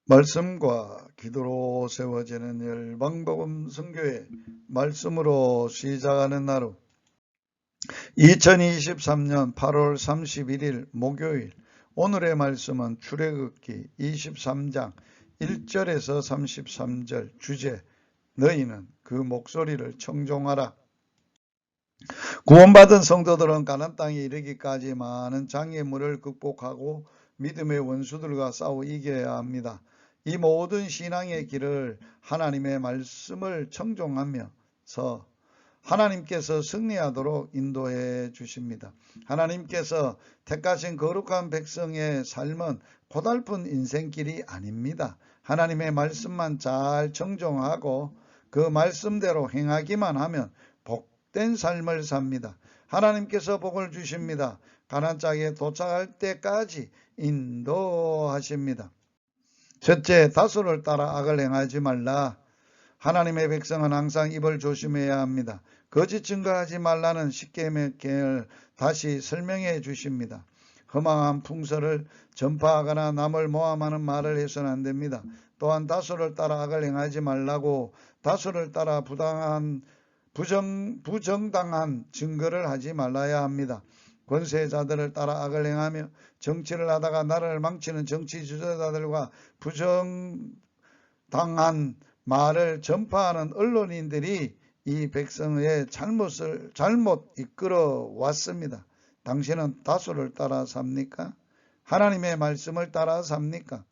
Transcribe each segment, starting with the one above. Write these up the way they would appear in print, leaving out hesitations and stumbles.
말씀과 기도로 세워지는 열방복음 선교회 말씀으로 시작하는 하루 2023년 8월 31일 목요일 오늘의 말씀은 출애굽기 23장 1절에서 33절 주제 너희는 그 목소리를 청종하라. 구원받은 성도들은 가나안 땅에 이르기까지 많은 장애물을 극복하고 믿음의 원수들과 싸워 이겨야 합니다. 이 모든 신앙의 길을 하나님의 말씀을 청종하면서 하나님께서 승리하도록 인도해 주십니다. 하나님께서 택하신 거룩한 백성의 삶은 고달픈 인생길이 아닙니다. 하나님의 말씀만 잘 청종하고 그 말씀대로 행하기만 하면 복된 삶을 삽니다. 하나님께서 복을 주십니다. 가나안 땅에 도착할 때까지 인도하십니다. 첫째, 다소를 따라 악을 행하지 말라. 하나님의 백성은 항상 입을 조심해야 합니다. 거짓 증거하지 말라는 십계명을 다시 설명해 주십니다. 허망한 풍설을 전파하거나 남을 모함하는 말을 해서는 안 됩니다. 또한 다소를 따라 악을 행하지 말라고 다소를 따라 부정당한 증거를 하지 말아야 합니다. 권세자들을 따라 악을 행하며 정치를 하다가 나라를 망치는 정치 지도자들과 부정당한 말을 전파하는 언론인들이 이 백성의 잘못 이끌어 왔습니다. 당신은 다소를 따라 삽니까? 하나님의 말씀을 따라 삽니까?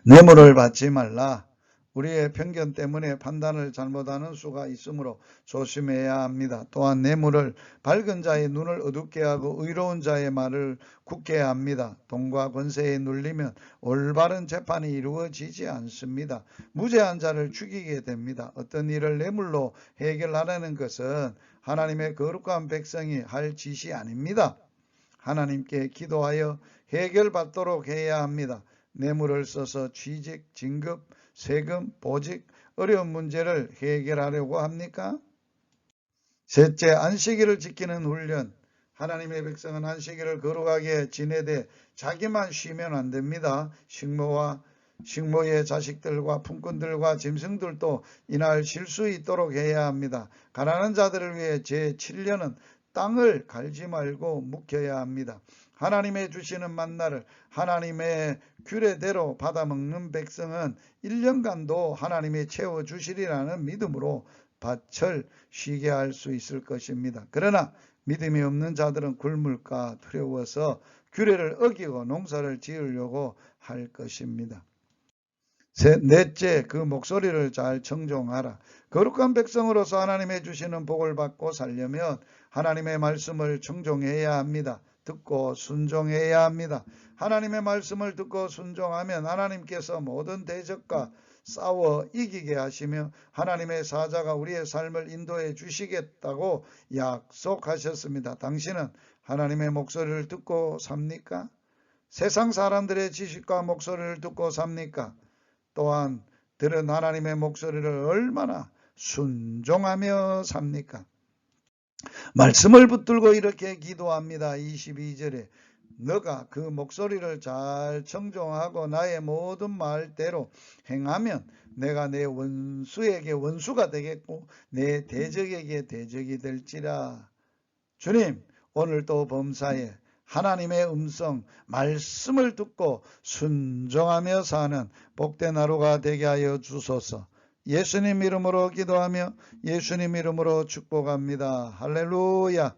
뇌물을 받지 말라. 우리의 편견 때문에 판단을 잘못하는 수가 있으므로 조심해야 합니다. 또한 뇌물을 밝은 자의 눈을 어둡게 하고 의로운 자의 말을 굳게 합니다. 돈과 권세에 눌리면 올바른 재판이 이루어지지 않습니다. 무죄한 자를 죽이게 됩니다. 어떤 일을 뇌물로 해결하려는 것은 하나님의 거룩한 백성이 할 짓이 아닙니다. 하나님께 기도하여 해결받도록 해야 합니다. 뇌물을 써서 취직, 진급, 세금, 보직, 어려운 문제를 해결하려고 합니까? 셋째, 안식일을 지키는 훈련. 하나님의 백성은 안식일을 거룩하게 지내되 자기만 쉬면 안 됩니다. 식모의 자식들과 품꾼들과 짐승들도 이날 쉴 수 있도록 해야 합니다. 가난한 자들을 위해 제7년은 땅을 갈지 말고 묵혀야 합니다. 하나님의 주시는 만나를 하나님의 규례대로 받아먹는 백성은 1년간도 하나님이 채워주시리라는 믿음으로 밭을 쉬게 할 수 있을 것입니다. 그러나 믿음이 없는 자들은 굶을까 두려워서 규례를 어기고 농사를 지으려고 할 것입니다. 넷째, 그 목소리를 잘 청종하라. 거룩한 백성으로서 하나님의 주시는 복을 받고 살려면 하나님의 말씀을 청종해야 합니다. 듣고 순종해야 합니다. 하나님의 말씀을 듣고 순종하면 하나님께서 모든 대적과 싸워 이기게 하시며 하나님의 사자가 우리의 삶을 인도해 주시겠다고 약속하셨습니다. 당신은 하나님의 목소리를 듣고 삽니까? 세상 사람들의 지식과 목소리를 듣고 삽니까? 또한 들은 하나님의 목소리를 얼마나 순종하며 삽니까? 말씀을 붙들고 이렇게 기도합니다. 22절에 너가 그 목소리를 잘 청종하고 나의 모든 말대로 행하면 내가 내 원수에게 원수가 되겠고 내 대적에게 대적이 될지라. 주님, 오늘도 범사에 하나님의 음성, 말씀을 듣고 순종하며 사는 복된 하루가 되게 하여 주소서. 예수님 이름으로 기도하며 예수님 이름으로 축복합니다. 할렐루야.